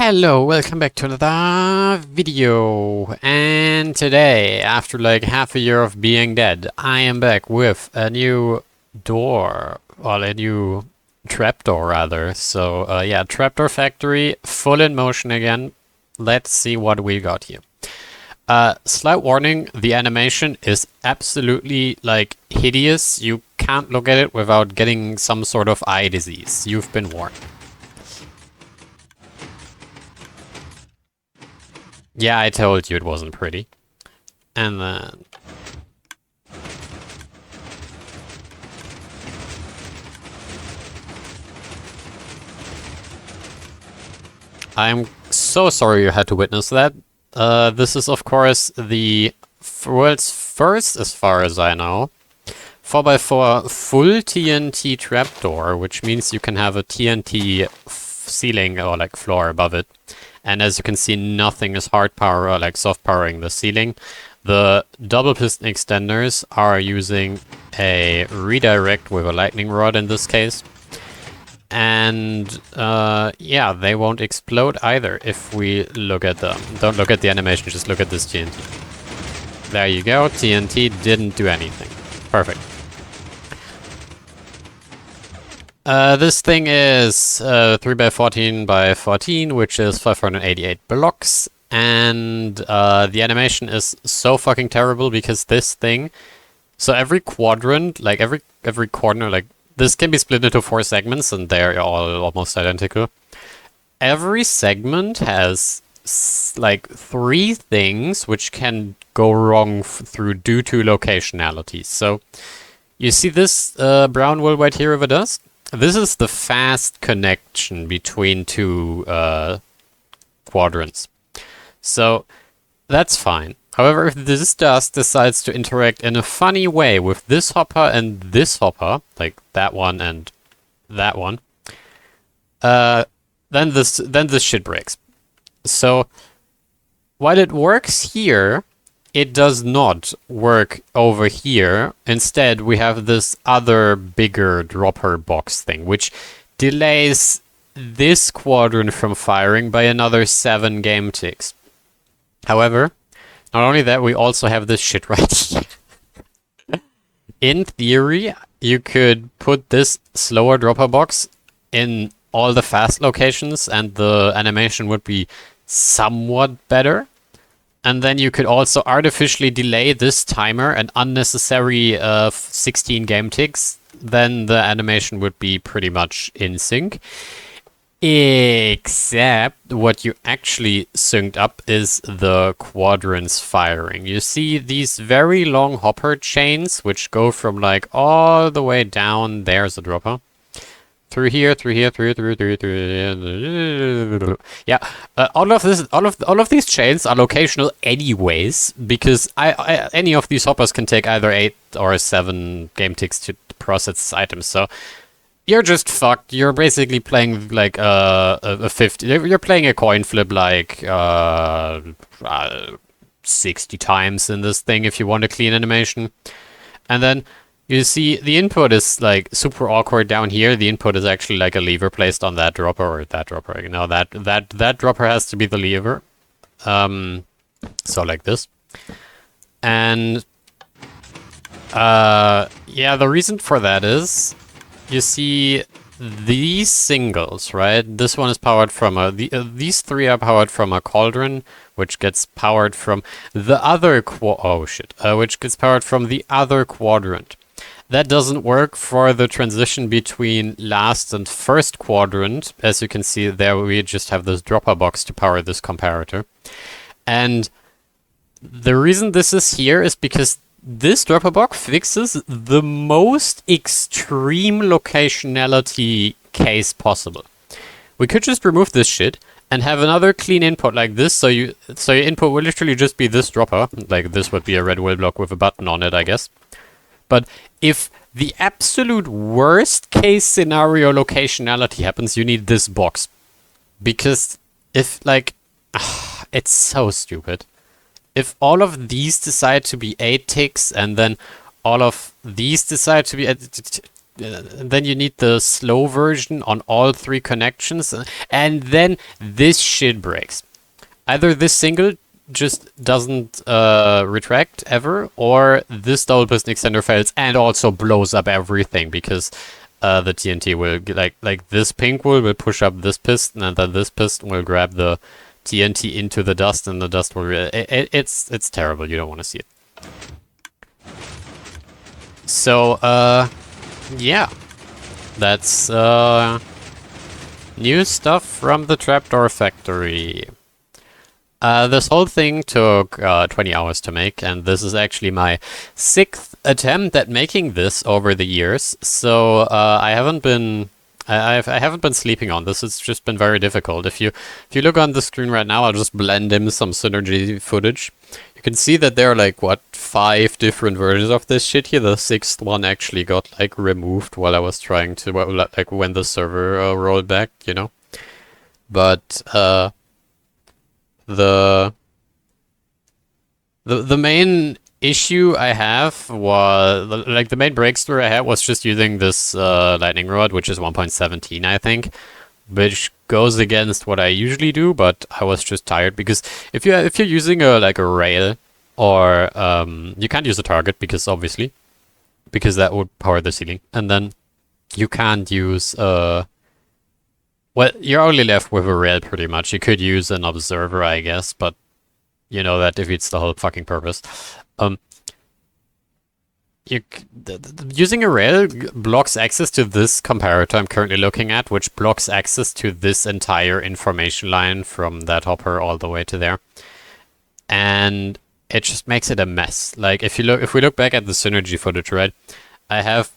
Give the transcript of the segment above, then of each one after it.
Hello, welcome back to another video. And today, after like half a year of being dead, I am back with a new door, well, a new trapdoor rather. So yeah, trapdoor factory, full in motion again. Let's see what we got here. Slight warning, the animation is absolutely like hideous. You can't look at it without getting some sort of eye disease. You've been warned. Yeah, I told you it wasn't pretty. And then... I'm so sorry you had to witness that. This is, of course, the world's first, as far as I know, 4x4 full TNT trapdoor, which means you can have a TNT ceiling or like floor above it. And as you can see, nothing is hard power or like soft powering the ceiling. The double piston extenders are using a redirect with a lightning rod in this case. And yeah, they won't explode either if we look at them. Don't look at the animation, just look at this TNT. There you go, TNT didn't do anything. Perfect. This thing is 3x14x14, which is 588 blocks, and the animation is so fucking terrible because this thing, so every quadrant, like every corner, like this can be split into 4 segments, and they're all almost identical. Every segment has like 3 things which can go wrong due to locationalities. So you see this brown wool right here over dust? This is the fast connection between 2 quadrants. So that's fine. However, if this dust decides to interact in a funny way with this hopper and this hopper, like that one and that one, then this shit breaks. So while it works here, it does not work over here. Instead, we have this other bigger dropper box thing, which delays this quadrant from firing by another 7 game ticks. However, not only that, we also have this shit right here. In theory, you could put this slower dropper box in all the fast locations and the animation would be somewhat better. And then you could also artificially delay this timer an unnecessary 16 game ticks. Then the animation would be pretty much in sync. Except what you actually synced up is the quadrants firing. You see these very long hopper chains, which go from like all the way down. There's a dropper. Through here. Yeah, all of these chains are locational anyways, because any of these hoppers can take either 8 or 7 game ticks to process items. So you're just fucked. You're basically playing like a 50. You're playing a coin flip like 60 times in this thing if you want a clean animation, and then. You see, the input is like super awkward down here. The input is actually like a lever placed on that dropper or that dropper. You know, that dropper has to be the lever. So like this. And yeah, the reason for that is you see these singles, right? This one is powered from these 3 are powered from a cauldron, which gets powered from the other which gets powered from the other quadrant. That doesn't work for the transition between last and first quadrant. As you can see there, we just have this dropper box to power this comparator. And the reason this is here is because this dropper box fixes the most extreme locationality case possible. We could just remove this shit and have another clean input like this, so your input will literally just be this dropper. Like this would be a red wool block with a button on it, I guess. But if the absolute worst case scenario locationality happens, you need this box. Because if, like, it's so stupid. If all of these decide to be 8 ticks and then all of these decide to be... then you need the slow version on all 3 connections, and then this shit breaks. Either this single just doesn't retract ever, or this double piston extender fails and also blows up everything, because the TNT will like this pink will push up this piston, and then this piston will grab the TNT into the dust, and the dust will it's terrible. You don't want to see it. So yeah, that's new stuff from the Trapdoor factory. This whole thing took 20 hours to make, and this is actually my 6th attempt at making this over the years. So I haven't been I haven't been sleeping on this. It's just been very difficult. If you look on the screen right now, I'll just blend in some synergy footage. You can see that there are like what 5 different versions of this shit here. The 6th one actually got like removed while I was trying to like when the server rolled back, you know. But the main issue I have was like the main breakthrough I had was just using this lightning rod, which is 1.17, I think, which goes against what I usually do. But I was just tired because if you're using a rail, or you can't use a target because that would power the ceiling, and then you can't use well, you're only left with a rail pretty much. You could use an observer, I guess, but you know that defeats the whole fucking purpose. Using a rail blocks access to this comparator I'm currently looking at, which blocks access to this entire information line from that hopper all the way to there, and it just makes it a mess. Like if we look back at the synergy footage, right? I have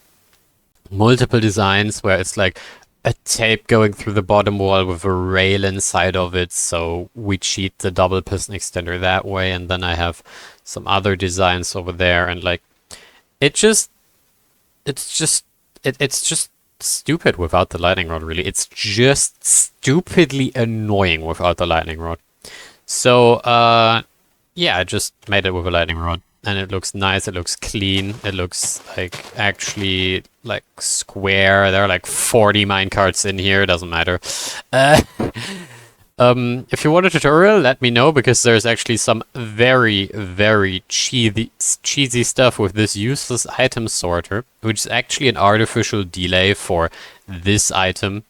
multiple designs where it's like a tape going through the bottom wall with a rail inside of it, so we cheat the double piston extender that way. And then I have some other designs over there, and like it's just stupid without the lightning rod. Really, it's just stupidly annoying without the lightning rod. So yeah, I just made it with a lightning rod, and it looks nice, it looks clean, it looks like actually like square. There are like 40 minecarts in here, doesn't matter. If you want a tutorial, let me know, because there's actually some very, very cheesy stuff with this useless item sorter, which is actually an artificial delay for this item.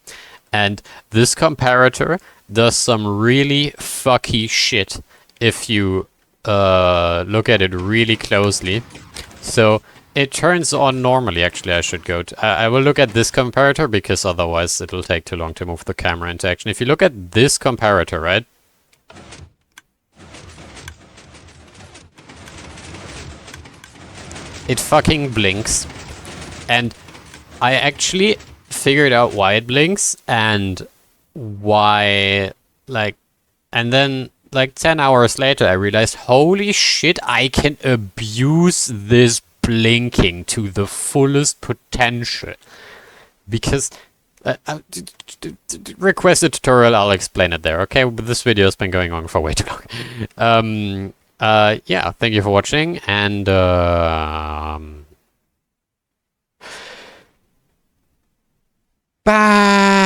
And this comparator does some really fucky shit if you look at it really closely. So it turns on normally. Actually, I should go to... I will look at this comparator, because otherwise it'll take too long to move the camera into action. If you look at this comparator, right? It fucking blinks. And I actually figured out why it blinks, and why, like... And then, like 10 hours later, I realized, holy shit, I can abuse this blinking to the fullest potential. Because request a tutorial, I'll explain it there. Okay, but this video has been going on for way too long. Yeah, thank you for watching, and bye.